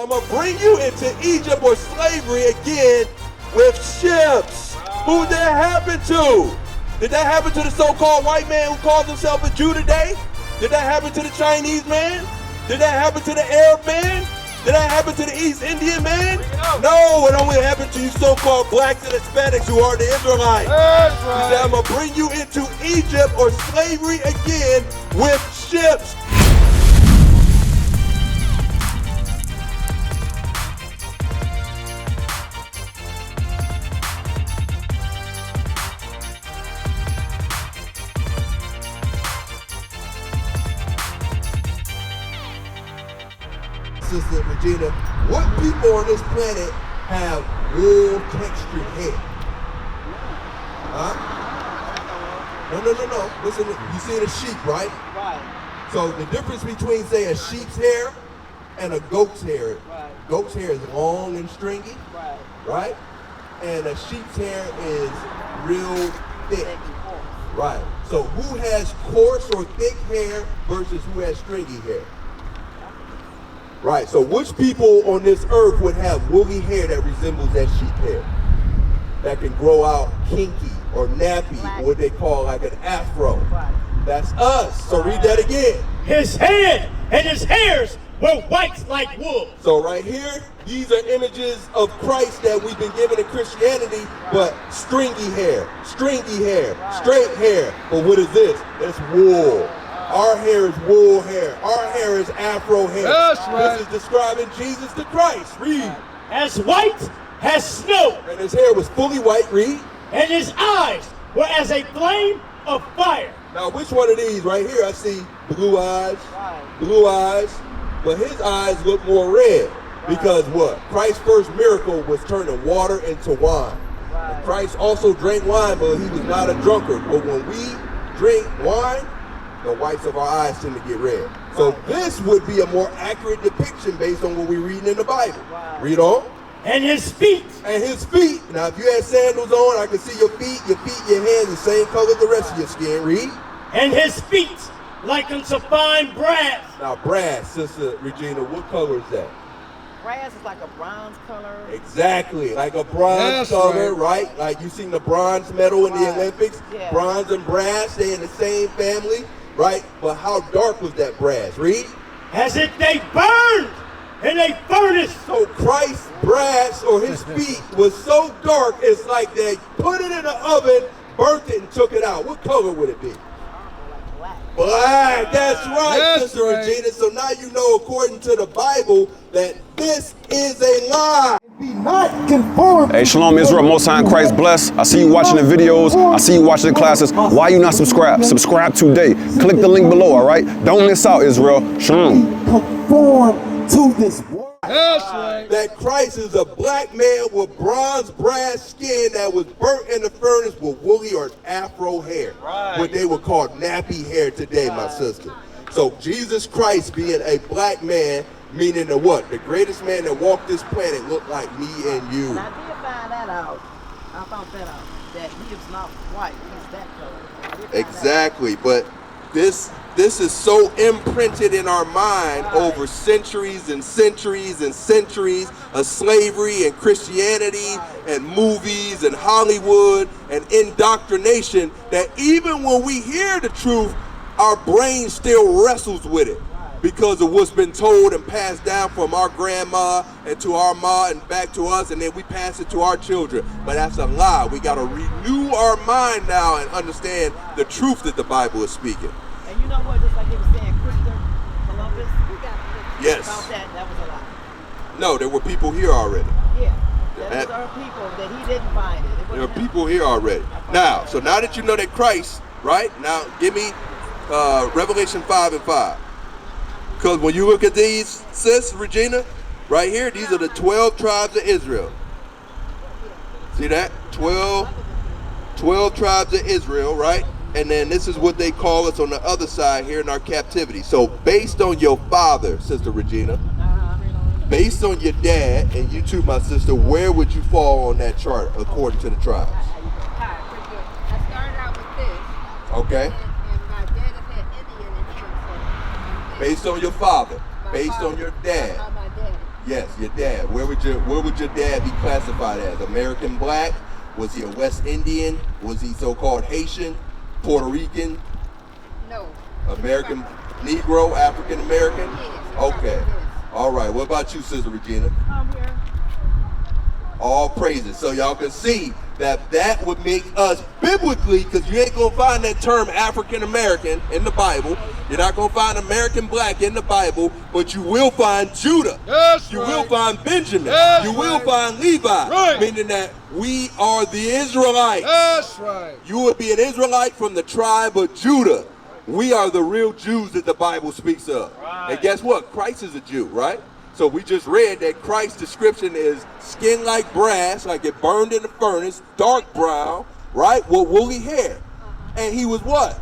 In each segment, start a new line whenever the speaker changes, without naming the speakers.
I'm going to bring you into Egypt or slavery again with ships. Who did that happen to? Did that happen to the so-called white man who calls himself a Jew today? Did that happen to the Chinese man? Did that happen to the Arab man? Did that happen to the East Indian man? No, it only happened to you so-called blacks and Hispanics who are the Israelites.
That's right.
He said, I'm going to bring you into Egypt or slavery again with ships. Sister Regina, what people on this planet have wool textured hair? Huh? No. Listen, you see a sheep, right?
Right.
So the difference between, say, a sheep's hair and a goat's hair.
Right.
Goat's hair is long and stringy,
Right.
right? And a sheep's hair is real thick. Right. So who has coarse or thick hair versus who has stringy hair? Right, so which people on this earth would have woolly hair that resembles that sheep hair? That can grow out kinky or nappy, or what they call like an afro.
Right.
That's us. So read that again.
His head and his hairs were white like wool.
So right here, these are images of Christ that we've been given in Christianity, but stringy hair, straight hair. But what is this? It's wool. Our hair is wool hair. Our hair is afro hair.
That's right.
This is describing Jesus the Christ. Read.
As white as snow.
And his hair was fully white. Read.
And his eyes were as a flame of fire.
Now, which one of these right here? I see blue eyes, but his eyes look more red because what? Christ's first miracle was turning water into wine. And Christ also drank wine, but he was not a drunkard. But when we drink wine, the whites of our eyes tend to get red. So this would be a more accurate depiction based on what we're reading in the Bible. Read on.
And his feet.
And his feet. Now, if you had sandals on, I can see your feet, your hands, the same color as the rest of your skin. Read.
And his feet like unto fine brass.
Now, brass, Sister Regina, what color is that?
Brass is like a bronze color.
Exactly, like a bronze color, right? Like you seen the bronze medal in the Olympics.
Yeah.
Bronze and brass, they in the same family, right? But how dark was that brass? Read.
As if they burned in a furnace.
So Christ's brass or his feet was so dark, it's like they put it in the oven, burnt it, and took it out. What color would it be? Black, that's right, Sister Regina. So now you know, according to the Bible, that this is a lie.
Hey, Shalom Israel, Most High in Christ bless. I see you watching the videos. I see you watching the classes. Why you not subscribed? Subscribe today. Click the link below, all right? Don't miss out, Israel. Shalom.
Conform to this world. That Christ is a black man with bronze brass skin that was burnt in the furnace with woolly or afro hair. What they would call nappy hair today, my sister. So Jesus Christ being a black man, meaning the what? The greatest man that walked this planet looked like me and you.
And I did find that out. I found that out. That he is not white. He's that color.
Exactly, but this is so imprinted in our mind over centuries and centuries and centuries of slavery and Christianity and movies and Hollywood and indoctrination that even when we hear the truth, our brain still wrestles with it because of what's been told and passed down from our grandma and to our ma and back to us, and then we pass it to our children. But that's a lie. We got to renew our mind now and understand the truth that the Bible is speaking.
And you know what, just like he was saying, Christopher Columbus,
yes.
About that was a lie.
No, there were people here already.
Yeah, there are people that he didn't find it.
There are people here already. Now, so now that you know that Christ, right? Now, give me Revelation 5:5. Because when you look at these, sis, Regina, right here, these are the 12 tribes of Israel. See that? 12 tribes of Israel, right? And then this is what they call us on the other side here in our captivity. So based on your father, Sister Regina, based on your dad, and you too, my sister, where would you fall on that chart according to the tribes?
I started out with this.
Okay.
And my dad had Indian in him, so.
Based on your father,
My
based
father,
on your dad.
My dad.
Yes, your dad. Where would your dad be classified as? American black? Was he a West Indian? Was he so-called Haitian, Puerto Rican,
No.
American Negro, African American?
Yes.
Okay.
Yes.
All right. What about you, Sister Regina?
I'm here.
All praises. So y'all can see that would make us biblically, because you ain't gonna find that term African American in the Bible. You're not gonna find American black in the Bible, but you will find Judah.
That's
You
right.
will find Benjamin.
That's
You will
right.
find Levi.
Right.
Meaning that we are the Israelites.
That's right.
You would be an Israelite from the tribe of Judah. We are the real Jews that the Bible speaks of. And guess what? Christ is a Jew, right? So we just read that Christ's description is skin like brass, like it burned in the furnace, dark brown, right? With woolly hair. And he was what?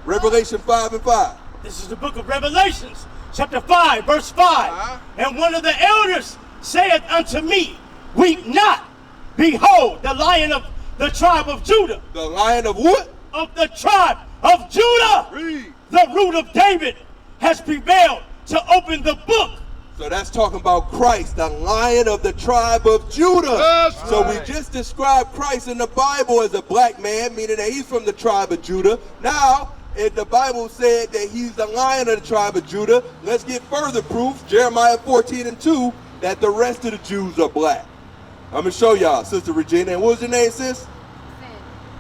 Revelation 5:5.
This is the book of Revelations, chapter 5, verse 5. And one of the elders saith unto me, weep not. Behold, the Lion of the tribe of Judah.
The Lion of what?
Of the tribe of Judah.
Read.
The root of David has prevailed to open the book.
So that's talking about Christ, the Lion of the tribe of Judah.
That's
So
right.
we just described Christ in the Bible as a black man, meaning that he's from the tribe of Judah. Now, if the Bible said that he's the Lion of the tribe of Judah, let's get further proof, Jeremiah 14:2, that the rest of the Jews are black. I'm going to show y'all, Sister Regina. And what was your name, sis?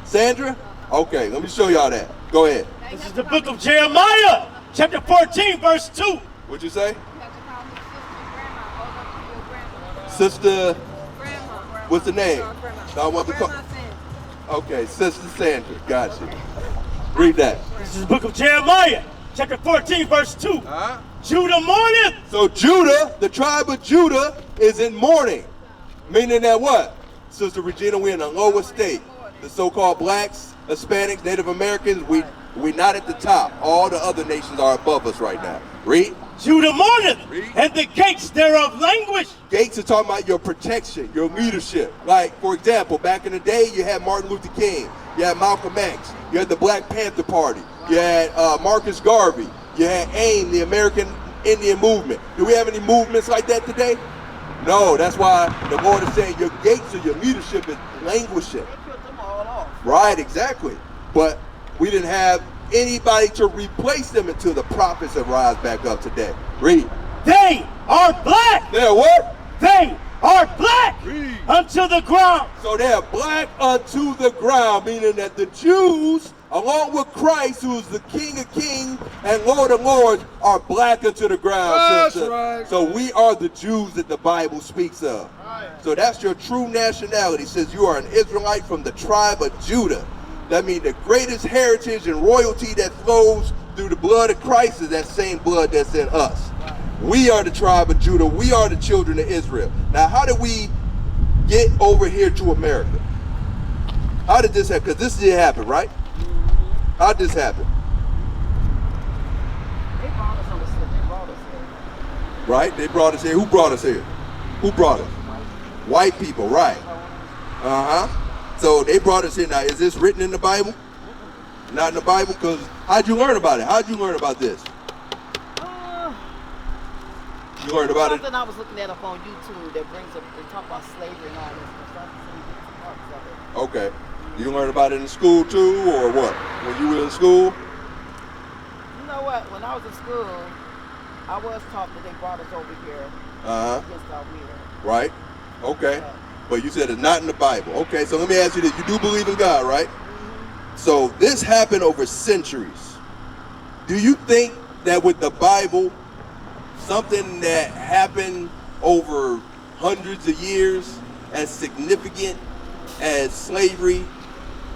Sandra? Okay, let me show y'all that. Go ahead.
This is the book of Jeremiah, chapter 14, verse 2.
What'd you say?
You have to call me sister, grandma, or your grandma.
Sister,
Grandma.
what's the name?
Grandma.
I want to call.
Grandma Sandra.
Okay, Sister Sandra. Gotcha. Read that.
This is the book of Jeremiah, chapter 14, verse 2. Judah mourneth.
So Judah, the tribe of Judah, is in mourning. Meaning that what? Sister Regina, we're in a lower state. The so-called blacks, Hispanics, Native Americans, we not at the top. All the other nations are above us right now. Read.
Judah mourneth,
Read.
and the gates thereof languish.
Gates are talking about your protection, your leadership. Like, for example, back in the day, you had Martin Luther King, you had Malcolm X, you had the Black Panther Party, you had Marcus Garvey, you had AIM, the American Indian Movement. Do we have any movements like that today? No, that's why the Lord is saying your gates of your leadership is languishing.
They killed them all off.
Right, exactly. But we didn't have anybody to replace them until the prophets have rise back up today. Read.
They are black.
They're what?
They are black
Read.
unto the ground.
So they're black unto the ground, meaning that the Jews, along with Christ, who is the King of Kings and Lord of Lords, are black unto the ground.
That's
sister.
right.
So we are the Jews that the Bible speaks of. So that's your true nationality. It says you are an Israelite from the tribe of Judah. That means the greatest heritage and royalty that flows through the blood of Christ is that same blood that's in us. We are the tribe of Judah. We are the children of Israel. Now, how did we get over here to America? How did this happen? Because this did happen, right? How did this happen?
They brought us on the slip. They brought us here.
Right? They brought us here. Who brought us here? Who brought us? White people, right. Uh-huh. So they brought us here. Now, is this written in the Bible? Not in the Bible? Because how'd you learn about it? How'd you learn about this? You learned about it?
Something I was looking at up on YouTube that brings up, they talk about slavery and all this. And stuff. Some parts of it.
Okay. You learned about it in school too, or what? When you were in school?
You know what? When I was in school, I was taught that they brought us over here
Uh-huh.
against our will.
Right? Okay. But you said it's not in the Bible. Okay, so let me ask you this. You do believe in God, right? So this happened over centuries. Do you think that with the Bible, something that happened over hundreds of years, as significant as slavery,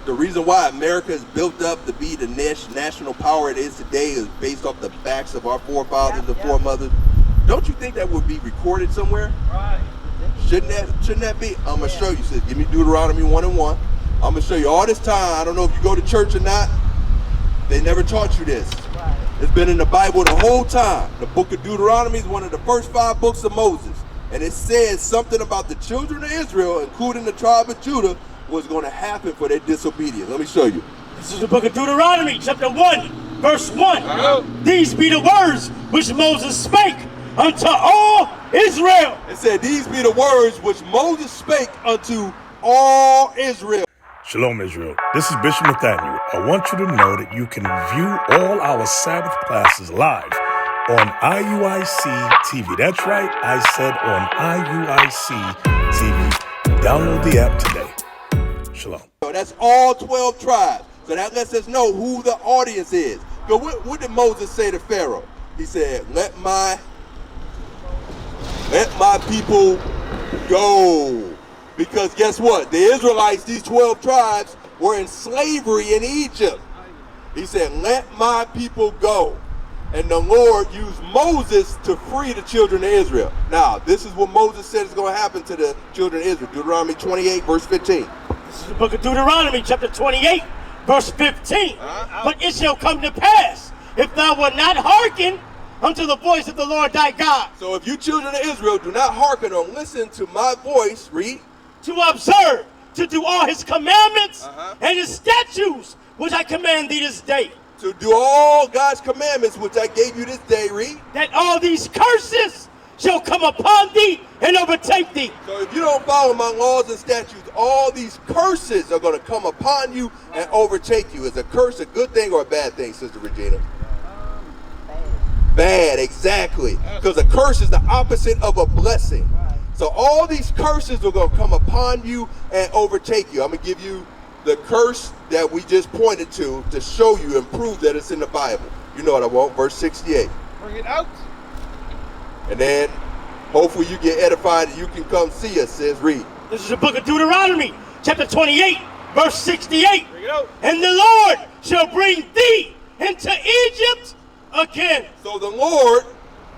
the reason why America is built up to be the national power it is today is based off the backs of our forefathers and foremothers? Don't you think that would be recorded somewhere?
Right.
Shouldn't that be? I'm gonna show you. Sis. Give me Deuteronomy 1:1. I'm gonna show you all this time. I don't know if you go to church or not. They never taught you this.
Right.
It's been in the Bible the whole time. The book of Deuteronomy is one of the first 5 books of Moses. And it says something about the children of Israel, including the tribe of Judah, was going to happen for their disobedience. Let me show you.
This is the book of Deuteronomy, chapter 1, verse 1. These be the words which Moses spake unto all Israel.
It said, these be the words which Moses spake unto all Israel.
Shalom, Israel. This is Bishop Nathaniel. I want you to know that you can view all our Sabbath classes live on IUIC TV. That's right, I said on IUIC TV. Download the app today. Shalom.
That's all 12 tribes. So that lets us know who the audience is. So what did Moses say to Pharaoh? He said, let my people go. Because guess what? The Israelites, these 12 tribes, were in slavery in Egypt. He said, let my people go. And the Lord used Moses to free the children of Israel. Now, this is what Moses said is going to happen to the children of Israel. Deuteronomy 28, verse 15.
This is the book of Deuteronomy, chapter 28, verse 15. But it shall come to pass, if thou wilt not hearken unto the voice of the Lord thy God.
So if you children of Israel do not hearken or listen to my voice, read.
To observe, to do all his commandments and his statutes, which I command thee this day.
To do all God's commandments, which I gave you this day, read.
That all these curses shall come upon thee and overtake thee.
So if you don't follow my laws and statutes, all these curses are going to come upon you and overtake you. Is a curse a good thing or a bad thing, Sister Regina? Bad, exactly. Because a curse is the opposite of a blessing. So all these curses are going to come upon you and overtake you. I'm going to give you the curse that we just pointed to show you and prove that it's in the Bible. You know what I want, verse 68.
Bring it out.
And then hopefully you get edified and you can come see us, sis. Read.
This is the book of Deuteronomy, chapter 28, verse 68.
Bring it out.
And the Lord shall bring thee into Egypt again.
So the Lord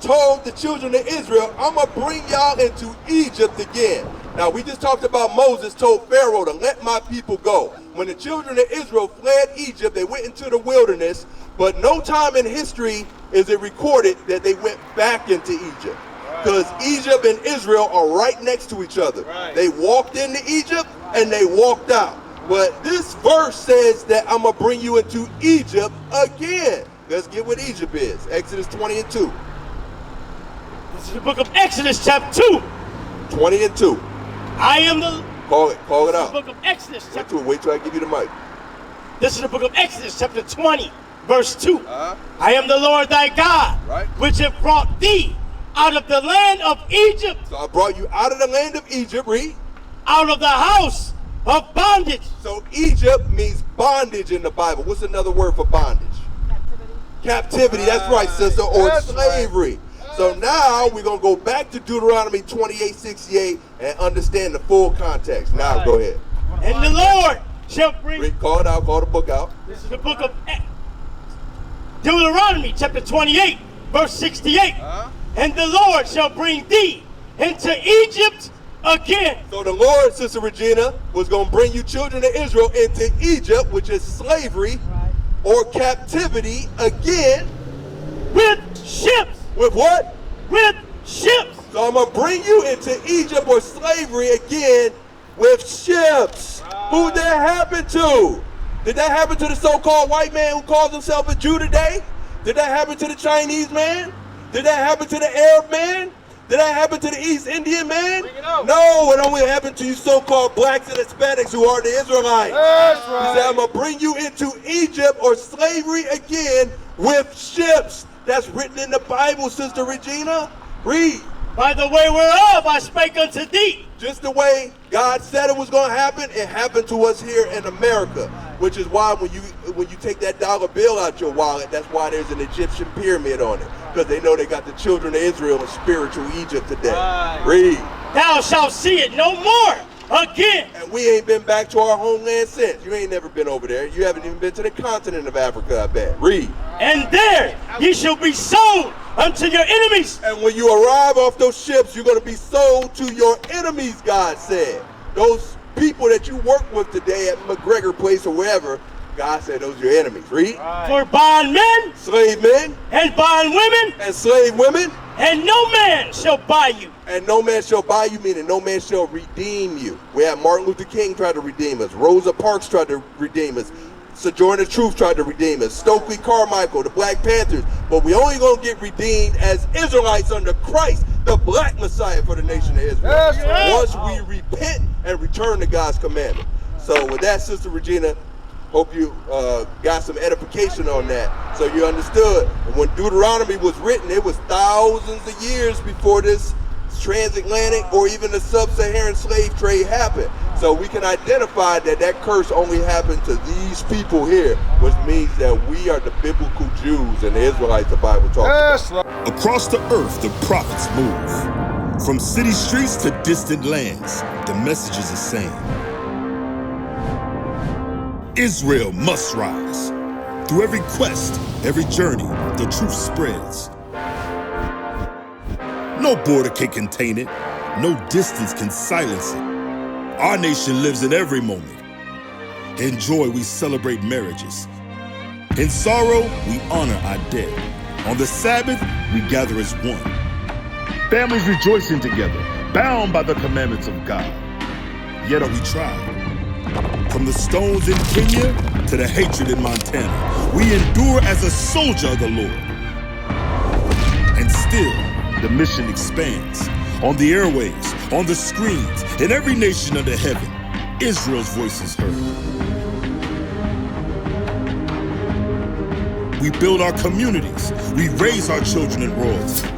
told the children of Israel, I'm going to bring y'all into Egypt again. Now, we just talked about Moses told Pharaoh to let my people go. When the children of Israel fled Egypt, they went into the wilderness, but no time in history is it recorded that they went back into Egypt. Because Egypt and Israel are right next to each other. They walked into Egypt and they walked out. But this verse says that I'm going to bring you into Egypt again. Let's get what Egypt is. Exodus 20 and 2.
This is the book of Exodus, chapter 2.
20 and 2.
I am the...
Call it
This is
out.
the book of Exodus, chapter...
Wait till I give you the mic.
This is the book of Exodus, chapter 20, verse 2. I am the Lord thy God,
Right.
which have brought thee out of the land of Egypt,
So I brought you out of the land of Egypt, read.
out of the house of bondage.
So Egypt means bondage in the Bible. What's another word for bondage? Captivity, that's right, sister, or
That's
slavery. So now we're going to go back to Deuteronomy 28:68 and understand the full context. Now go ahead.
And the Lord shall bring...
Read, call it out, call the book out.
This is the book of Deuteronomy, chapter 28, verse 68. And the Lord shall bring thee into Egypt again.
So the Lord, Sister Regina, was going to bring you children of Israel into Egypt, which is slavery or captivity again.
With ships.
With what?
With ships.
So I'm going to bring you into Egypt or slavery again with ships. Who did that happen to? Did that happen to the so-called white man who calls himself a Jew today? Did that happen to the Chinese man? Did that happen to the Arab man? Did that happen to the East Indian man? No, it only happened to you so-called blacks and Hispanics who are the Israelites.
That's
He
right.
said, I'm going to bring you into Egypt or slavery again with ships. That's written in the Bible, Sister Regina. Read.
By the way whereof I spake unto thee.
Just the way God said it was going to happen, it happened to us here in America. Which is why when you take that dollar bill out your wallet, that's why there's an Egyptian pyramid on it. Because they know they got the children of Israel in spiritual Egypt today. Read.
Thou shalt see it no more again.
And we ain't been back to our homeland since. You ain't never been over there. You haven't even been to the continent of Africa, I bet. Read.
And there ye shall be sold unto your enemies.
And when you arrive off those ships, you're going to be sold to your enemies, God said. Those people that you work with today at McGregor Place or wherever, God said those are your enemies. Read.
For bondmen
Slave men
and bondwomen,
and slave women,
and no man shall buy you.
and no man shall buy you, meaning no man shall redeem you. We had Martin Luther King try to redeem us. Rosa Parks tried to redeem us. Sojourner Truth tried to redeem us. Stokely Carmichael, the Black Panthers. But we only going to get redeemed as Israelites under Christ, the black Messiah for the nation of Israel. Once we repent and return to God's commandment. So with that, Sister Regina, hope you got some edification on that. So you understood when Deuteronomy was written, it was thousands of years before this transatlantic or even the sub-Saharan slave trade happened. So we can identify that that curse only happened to these people here, which means that we are the biblical Jews and the Israelites the Bible talks about.
Across the earth, the prophets move. From city streets to distant lands, the message is the same. Israel must rise. Through every quest, every journey, the truth spreads. No border can contain it. No distance can silence it. Our nation lives in every moment. In joy, we celebrate marriages. In sorrow, we honor our dead. On the Sabbath, we gather as one. Families rejoicing together, bound by the commandments of God. Yet are we tried. From the stones in Kenya to the hatred in Montana, we endure as a soldier of the Lord. And still, the mission expands. On the airwaves, on the screens, in every nation under heaven, Israel's voice is heard. We build our communities. We raise our children in royalty.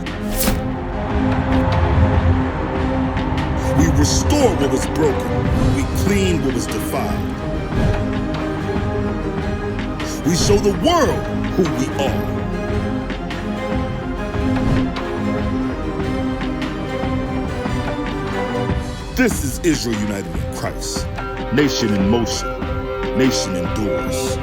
We restore what was broken. We clean what was defiled. We show the world who we are. This is Israel united in Christ. Nation in motion. Nation endures.